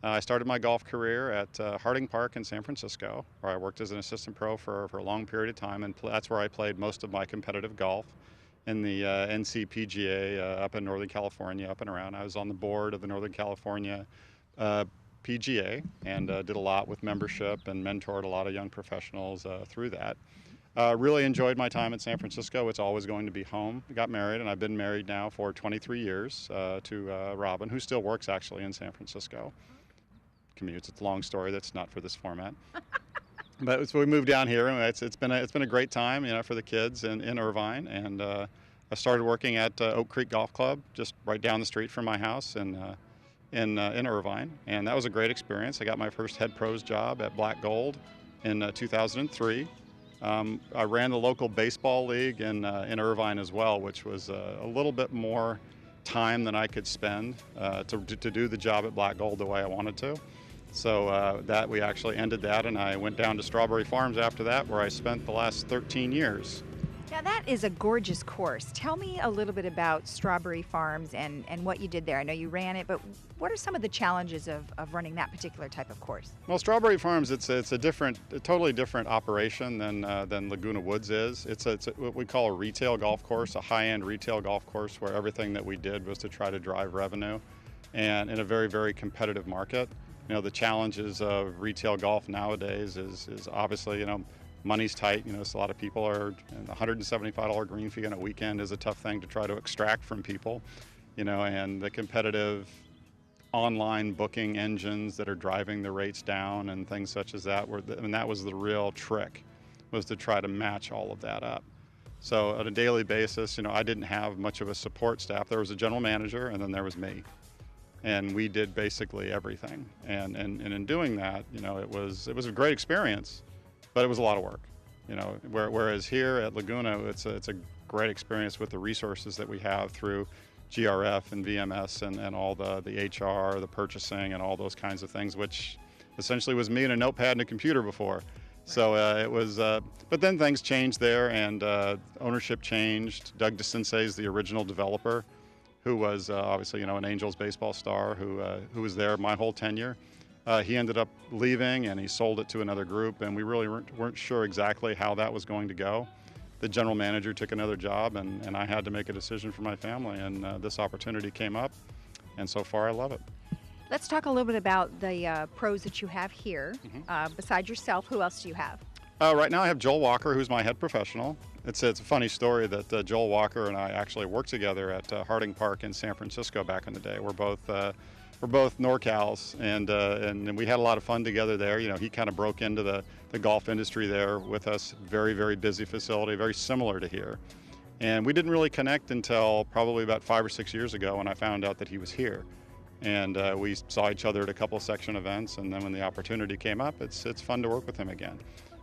I started my golf career at Harding Park in San Francisco, where I worked as an assistant pro for a long period of time, and that's where I played most of my competitive golf in the NCPGA up in Northern California, up and around. I was on the board of the Northern California PGA and did a lot with membership and mentored a lot of young professionals through that. Really enjoyed my time in San Francisco. It's always going to be home. I got married, and I've been married now for 23 years to Robin, who still works actually in San Francisco. commutes. It's a long story. That's not for this format. But so we moved down here, and it's been a great time, for the kids in Irvine. And I started working at Oak Creek Golf Club, just right down the street from my house in Irvine, and that was a great experience. I got my first head pros job at Black Gold in 2003. I ran the local baseball league in Irvine as well, which was a little bit more time than I could spend to do the job at Black Gold the way I wanted to. So that we actually ended that, and I went down to Strawberry Farms after that, where I spent the last 13 years. Now that is a gorgeous course. Tell me a little bit about Strawberry Farms and what you did there. I know you ran it, but what are some of the challenges of running that particular type of course? Well, Strawberry Farms, it's a totally different operation than Laguna Woods is. It's what we call a retail golf course, a high-end retail golf course, where everything that we did was to try to drive revenue, and in a very, very competitive market. The challenges of retail golf nowadays is obviously, money's tight. So a lot of people are, $175 green fee on a weekend is a tough thing to try to extract from people, and the competitive online booking engines that are driving the rates down and things such as that that was the real trick, was to try to match all of that up. So on a daily basis, I didn't have much of a support staff. There was a general manager, and then there was me. And we did basically everything. And in doing that, it was a great experience, but it was a lot of work. Whereas here at Laguna, it's a great experience with the resources that we have through GRF and VMS and all the HR, the purchasing, and all those kinds of things, which essentially was me and a notepad and a computer before. So it was, but then things changed there, and ownership changed. Doug DeCinces is the original developer, who was obviously, an Angels baseball star who was there my whole tenure. He ended up leaving, and he sold it to another group, and we really weren't sure exactly how that was going to go. The general manager took another job, and I had to make a decision for my family, and this opportunity came up, and so far I love it. Let's talk a little bit about the pros that you have here. Besides yourself, who else do you have? Right now I have Joel Walker, who's my head professional. It's a funny story that Joel Walker and I actually worked together at Harding Park in San Francisco back in the day. We're both NorCals, and we had a lot of fun together there. He kind of broke into the golf industry there with us. Very, very busy facility, very similar to here. And we didn't really connect until probably about 5 or 6 years ago, when I found out that he was here. And we saw each other at a couple of section events, and then when the opportunity came up, it's fun to work with him again.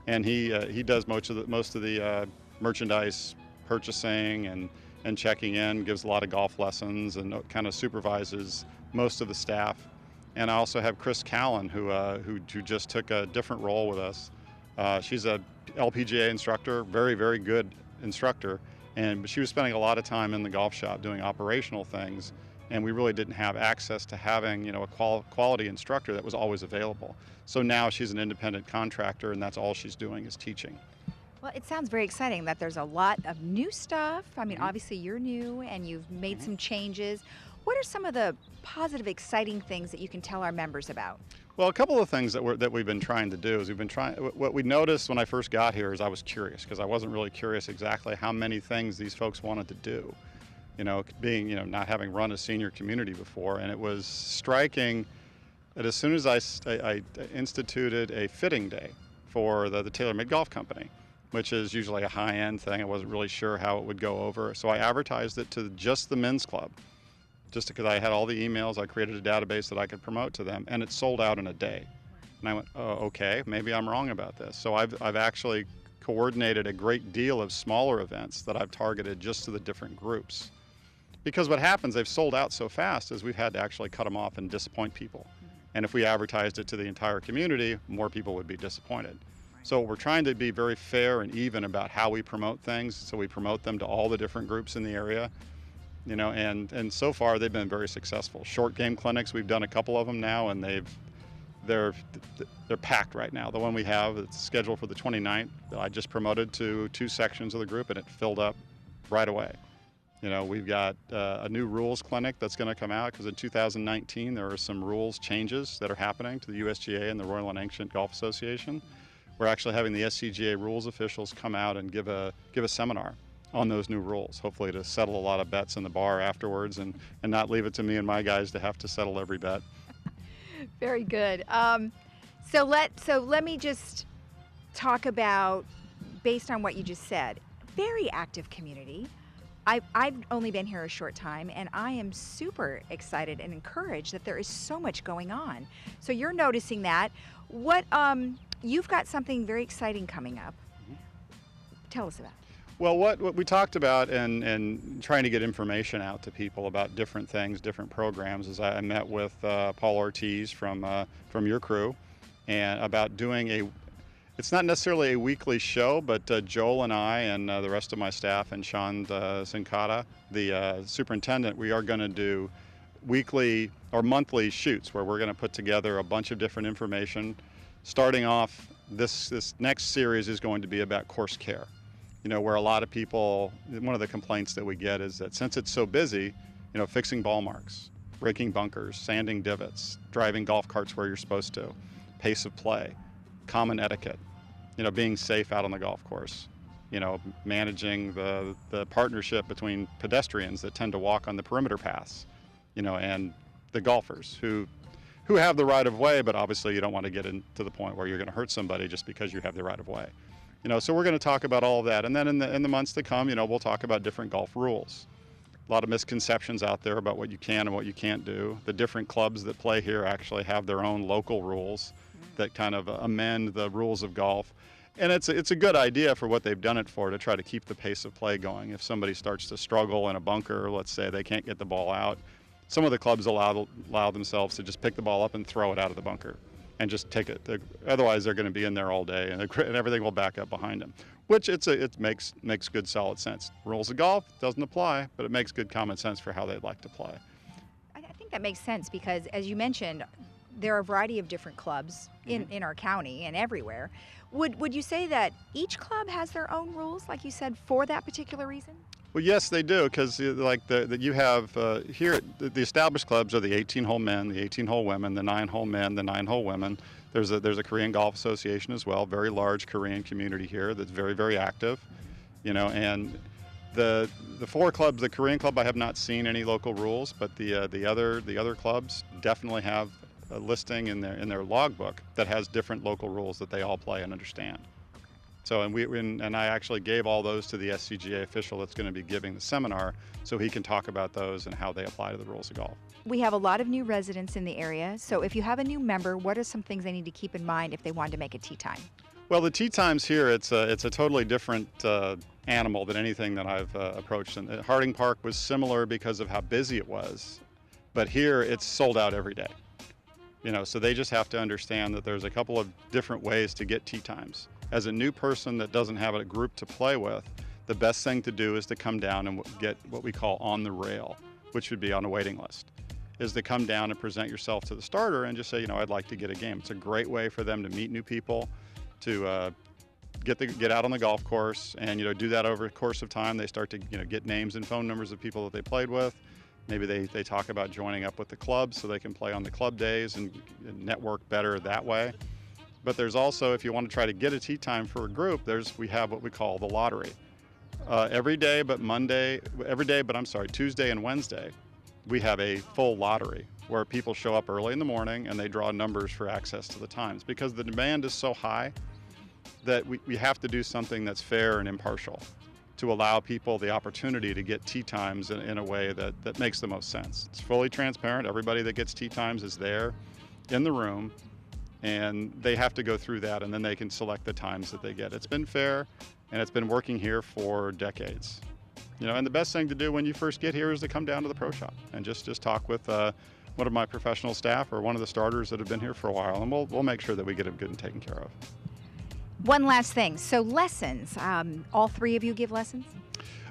And he does most of the merchandise purchasing and checking in, gives a lot of golf lessons, and kind of supervises most of the staff. And I also have Chris Callan, who just took a different role with us. She's a LPGA instructor, very, very good instructor, but she was spending a lot of time in the golf shop doing operational things, and we really didn't have access to having a quality instructor that was always available. So now she's an independent contractor, and that's all she's doing is teaching. Well, it sounds very exciting that there's a lot of new stuff. I mean, obviously you're new and you've made some changes. What are some of the positive, exciting things that you can tell our members about? Well, a couple of things that we've been trying to do is what we noticed when I first got here is I was curious, because I wasn't really curious exactly how many things these folks wanted to do. Being, not having run a senior community before, and it was striking that as soon as I instituted a fitting day for the TaylorMade Golf Company, which is usually a high-end thing. I wasn't really sure how it would go over. So I advertised it to just the men's club, just because I had all the emails. I created a database that I could promote to them, and it sold out in a day. And I went, oh, okay, maybe I'm wrong about this. So I've actually coordinated a great deal of smaller events that I've targeted just to the different groups. Because what happens, they've sold out so fast, is we've had to actually cut them off and disappoint people. And if we advertised it to the entire community, more people would be disappointed. So we're trying to be very fair and even about how we promote things. So we promote them to all the different groups in the area, and so far they've been very successful. Short game clinics, we've done a couple of them now, and they're packed right now. The one we have, it's scheduled for the 29th. I just promoted to 2 sections of the group, and it filled up right away. We've got a new rules clinic that's going to come out, because in 2019 there are some rules changes that are happening to the USGA and the Royal and Ancient Golf Association. We're actually having the SCGA rules officials come out and give a seminar on those new rules, hopefully to settle a lot of bets in the bar afterwards, and not leave it to me and my guys to have to settle every bet. Very good. So let me just talk about, based on what you just said, very active community. I've only been here a short time, and I am super excited and encouraged that there is so much going on. So you're noticing that. What you've got something very exciting coming up. Tell us about it. Well, what we talked about and trying to get information out to people about different things, different programs, is I met with Paul Ortiz from your crew, and about doing it's not necessarily a weekly show, but Joel and I and the rest of my staff and Sean Sincata, the superintendent, we are going to do weekly or monthly shoots where we're going to put together a bunch of different information. Starting off, this next series is going to be about course care. You know, where a lot of people, one of the complaints that we get is that since it's so busy, you know, fixing ball marks, raking bunkers, sanding divots, driving golf carts where you're supposed to, pace of play, common etiquette, you know, being safe out on the golf course, you know, managing the partnership between pedestrians that tend to walk on the perimeter paths, you know, and the golfers who have the right of way, but obviously you don't want to get into the point where you're going to hurt somebody just because you have the right of way. You know, so we're going to talk about all of that, and then in the months to come, you know, we'll talk about different golf rules. A lot of misconceptions out there about what you can and what you can't do. The different clubs that play here actually have their own local rules that kind of amend the rules of golf, and it's a good idea for what they've done it for, to try to keep the pace of play going. If somebody starts to struggle in a bunker, let's say they can't get the ball out, some of the clubs allow themselves to just pick the ball up and throw it out of the bunker and just take it. Otherwise, they're going to be in there all day, and everything will back up behind them. Which it makes good, solid sense. Rules of golf doesn't apply, but it makes good common sense for how they'd like to play. I think that makes sense because, as you mentioned, there are a variety of different clubs in our county and everywhere. Would you say that each club has their own rules, like you said, for that particular reason? Well, yes, they do, because like you have here, the established clubs are the 18-hole men, the 18-hole women, the 9-hole men, the 9-hole women. There's a Korean Golf Association as well, very large Korean community here that's very, very active, you know. And the 4 clubs, the Korean club, I have not seen any local rules, but the other clubs definitely have a listing in their logbook that has different local rules that they all play and understand. So, and I actually gave all those to the SCGA official that's going to be giving the seminar, so he can talk about those and how they apply to the rules of golf. We have a lot of new residents in the area, so if you have a new member, what are some things they need to keep in mind if they want to make a tee time? Well, the tee times here, it's a totally different animal than anything that I've approached. And Harding Park was similar because of how busy it was, but here it's sold out every day. You know, so they just have to understand that there's a couple of different ways to get tee times. As a new person that doesn't have a group to play with, the best thing to do is to come down and get what we call on the rail, which would be on a waiting list, is to come down and present yourself to the starter and just say, you know, I'd like to get a game. It's a great way for them to meet new people, to get out on the golf course, and, you know, do that over the course of time. They start to, you know, get names and phone numbers of people that they played with. Maybe they talk about joining up with the club so they can play on the club days and network better that way. But there's also, if you want to try to get a tee time for a group, we have what we call the lottery. Every day but Tuesday and Wednesday, we have a full lottery where people show up early in the morning and they draw numbers for access to the times. Because the demand is so high that we have to do something that's fair and impartial to allow people the opportunity to get tee times in a way that makes the most sense. It's fully transparent. Everybody that gets tee times is there in the room, and they have to go through that, and then they can select the times that they get. It's been fair, and it's been working here for decades. You know, and the best thing to do when you first get here is to come down to the pro shop and just talk with one of my professional staff or one of the starters that have been here for a while, and we'll make sure that we get them good and taken care of. One last thing. So lessons. All 3 of you give lessons?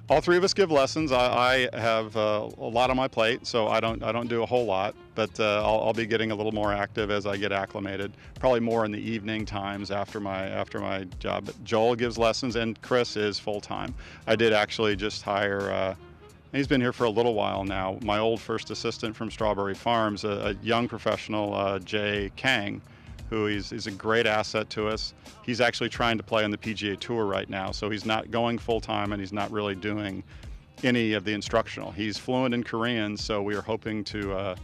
All 3 of us give lessons. I have a lot on my plate, so I don't do a whole lot, but I'll be getting a little more active as I get acclimated. Probably more in the evening times after my job. But Joel gives lessons, and Chris is full time. I did actually just hire. He's been here for a little while now. My old first assistant from Strawberry Farms, a young professional, Jay Kang, who is a great asset to us. He's actually trying to play on the PGA Tour right now, so he's not going full-time and he's not really doing any of the instructional. He's fluent in Korean, so we are hoping to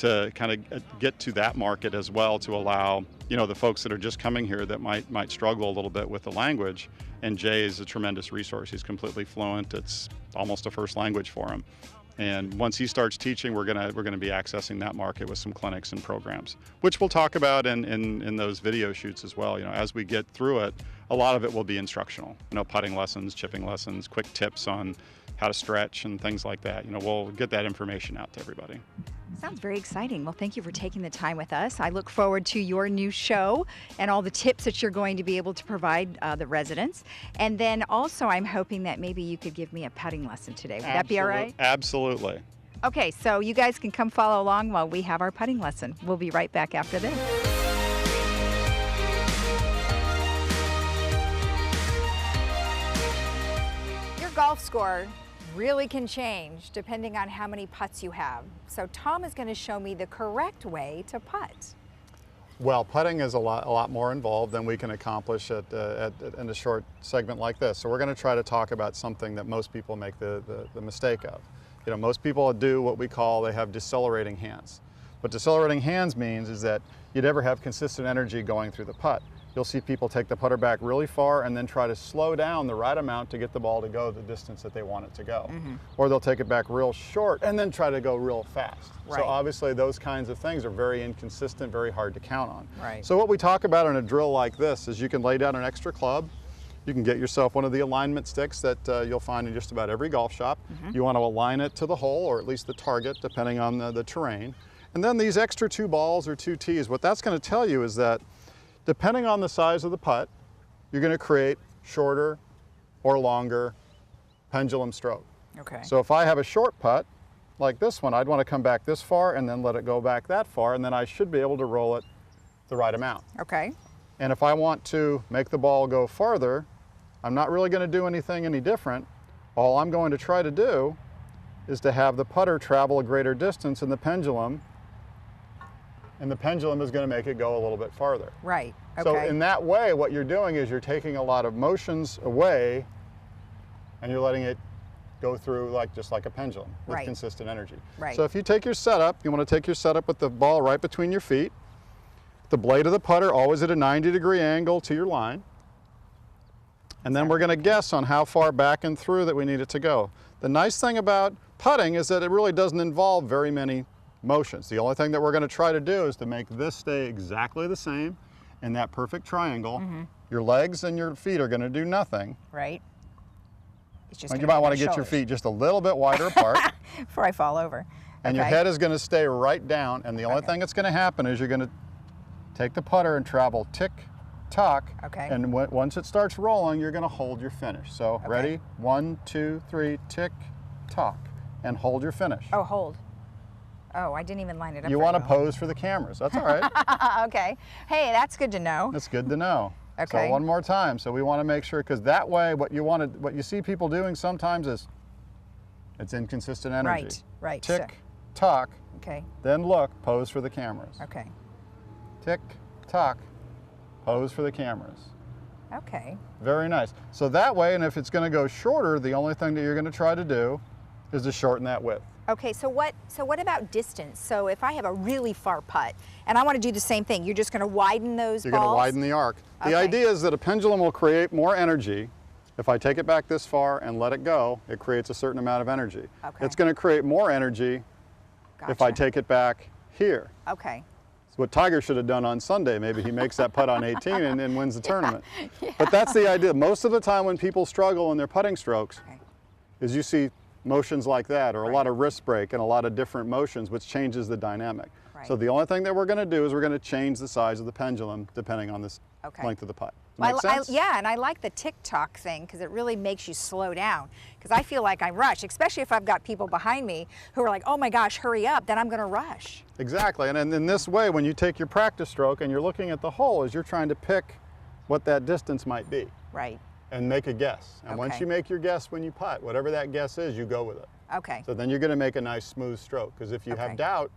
to kind of get to that market as well, to allow, you know, the folks that are just coming here that might struggle a little bit with the language. And Jay is a tremendous resource. He's completely fluent. It's almost a first language for him. And once he starts teaching, we're gonna be accessing that market with some clinics and programs, which we'll talk about in those video shoots as well. You know, as we get through it, a lot of it will be instructional. You know, putting lessons, chipping lessons, quick tips on how to stretch and things like that. You know, we'll get that information out to everybody. Sounds very exciting. Well, thank you for taking the time with us. I look forward to your new show and all the tips that you're going to be able to provide the residents. And then also, I'm hoping that maybe you could give me a putting lesson today. Would that be all right? Absolutely. Okay, so you guys can come follow along while we have our putting lesson. We'll be right back after this. Your golf score really can change depending on how many putts you have. So Tom is going to show me the correct way to putt. Well, putting is a lot more involved than we can accomplish in a short segment like this. So we're going to try to talk about something that most people make the mistake of. You know, most people do what we call, they have decelerating hands. What decelerating hands means is that you never have consistent energy going through the putt. You'll see people take the putter back really far and then try to slow down the right amount to get the ball to go the distance that they want it to go. Or they'll take it back real short and then try to go real fast. So obviously those kinds of things are very inconsistent, very hard to count on. So what we talk about in a drill like this is you can lay down an extra club. You can get yourself one of the alignment sticks that you'll find in just about every golf shop. You want to align it to the hole, or at least the target, depending on the terrain. And then these extra 2 balls or 2 tees, what that's going to tell you is that depending on the size of the putt, you're going to create shorter or longer pendulum stroke. Okay. So if I have a short putt, like this one, I'd want to come back this far and then let it go back that far, and then I should be able to roll it the right amount. Okay. And if I want to make the ball go farther, I'm not really going to do anything any different. All I'm going to try to do is to have the putter travel a greater distance in the pendulum, and the pendulum is going to make it go a little bit farther. Right. Okay. So in that way, what you're doing is you're taking a lot of motions away and you're letting it go through just like a pendulum with consistent energy. Right. So if you take your setup, you want to take your setup with the ball right between your feet, the blade of the putter always at a 90-degree angle to your line, and then we're going to guess on how far back and through that we need it to go. The nice thing about putting is that it really doesn't involve very many motions. The only thing that we're going to try to do is to make this stay exactly the same in that perfect triangle. Your legs and your feet are going to do nothing. Right. It's just You might want to get your feet just a little bit wider apart. Before I fall over. And your head is going to stay right down, and the only thing that's going to happen is you're going to take the putter and travel tick, tock, and once it starts rolling, you're going to hold your finish. So ready? 1, 2, 3, tick, tock, and hold your finish. Oh, hold. Oh, I didn't even line it up. You want to pose for the cameras. That's all right. Okay. Hey, that's good to know. That's good to know. Okay. So one more time. So we want to make sure, because that way what you see people doing sometimes is it's inconsistent energy. Right, right. Tick, tock, then look, pose for the cameras. Okay. Tick, tock, pose for the cameras. Okay. Very nice. So that way, and if it's going to go shorter, the only thing that you're going to try to do is to shorten that width. Okay, so what about distance? So if I have a really far putt and I want to do the same thing, you're just going to widen those balls? You're going to widen the arc. The idea is that a pendulum will create more energy. If I take it back this far and let it go, it creates a certain amount of energy. Okay. It's going to create more energy if I take it back here. Okay. It's what Tiger should have done on Sunday. Maybe he makes that putt on 18 and wins the tournament. But that's the idea. Most of the time when people struggle in their putting strokes is you see motions like that, or a lot of wrist break and a lot of different motions, which changes the dynamic. So the only thing that we're going to do is we're going to change the size of the pendulum depending on the length of the putt. Make sense? Yeah, and I like the tick-tock thing because it really makes you slow down. Because I feel like I rush, especially if I've got people behind me who are like, oh my gosh, hurry up, then I'm going to rush. Exactly, and in this way, when you take your practice stroke and you're looking at the hole, is you're trying to pick what that distance might be. Right. And make a guess. And once you make your guess when you putt, whatever that guess is, you go with it. Okay. So then you're going to make a nice smooth stroke, because if you have doubt,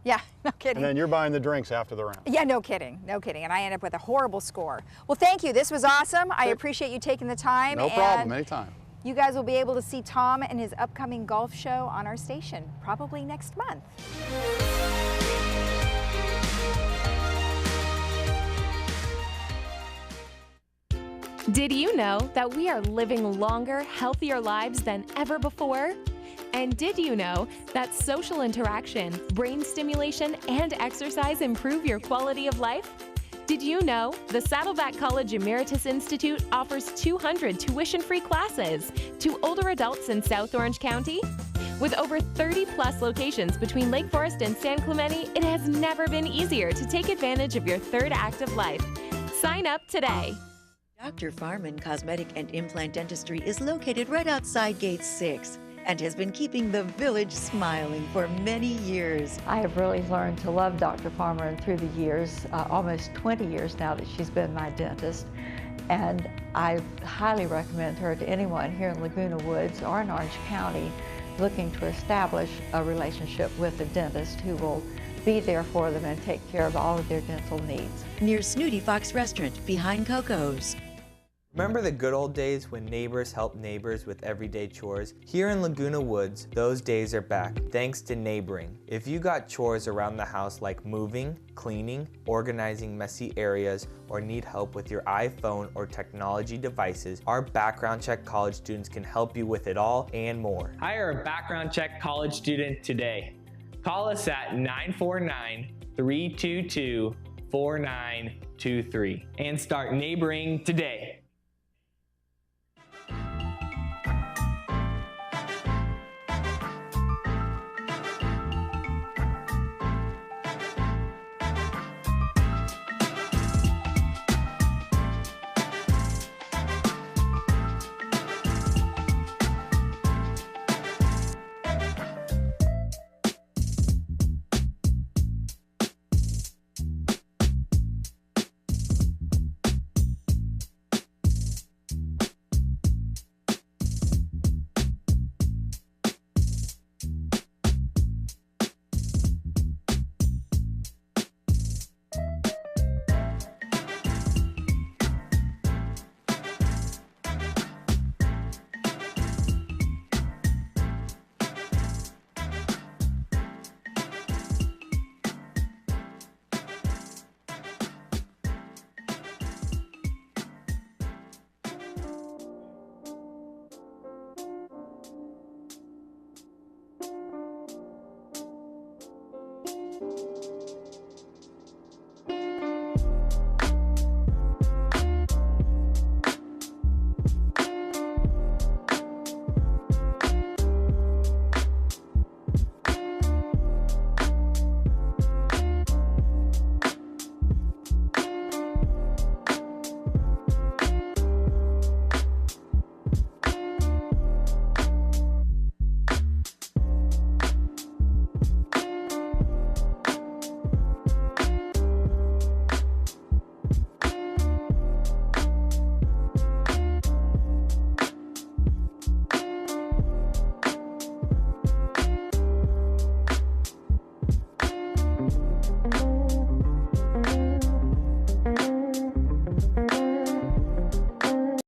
yeah, no kidding. And then you're buying the drinks after the round. Yeah, no kidding, no kidding. And I end up with a horrible score. Well, thank you. This was awesome. I appreciate you taking the time. No problem, anytime. You guys will be able to see Tom and his upcoming golf show on our station, probably next month. Did you know that we are living longer, healthier lives than ever before? And did you know that social interaction, brain stimulation, and exercise improve your quality of life? Did you know the Saddleback College Emeritus Institute offers 200 tuition-free classes to older adults in South Orange County? With over 30-plus locations between Lake Forest and San Clemente, it has never been easier to take advantage of your third act of life. Sign up today. Dr. Farman Cosmetic and Implant Dentistry is located right outside Gate 6 and has been keeping the village smiling for many years. I have really learned to love Dr. Farmer through the years, almost 20 years now that she's been my dentist. And I highly recommend her to anyone here in Laguna Woods or in Orange County looking to establish a relationship with a dentist who will be there for them and take care of all of their dental needs. Near Snooty Fox Restaurant, behind Coco's. Remember the good old days when neighbors helped neighbors with everyday chores? Here in Laguna Woods, those days are back, thanks to neighboring. If you got chores around the house like moving, cleaning, organizing messy areas, or need help with your iPhone or technology devices, our Background Check College students can help you with it all and more. Hire a Background Check College student today. Call us at 949-322-4923 and start neighboring today.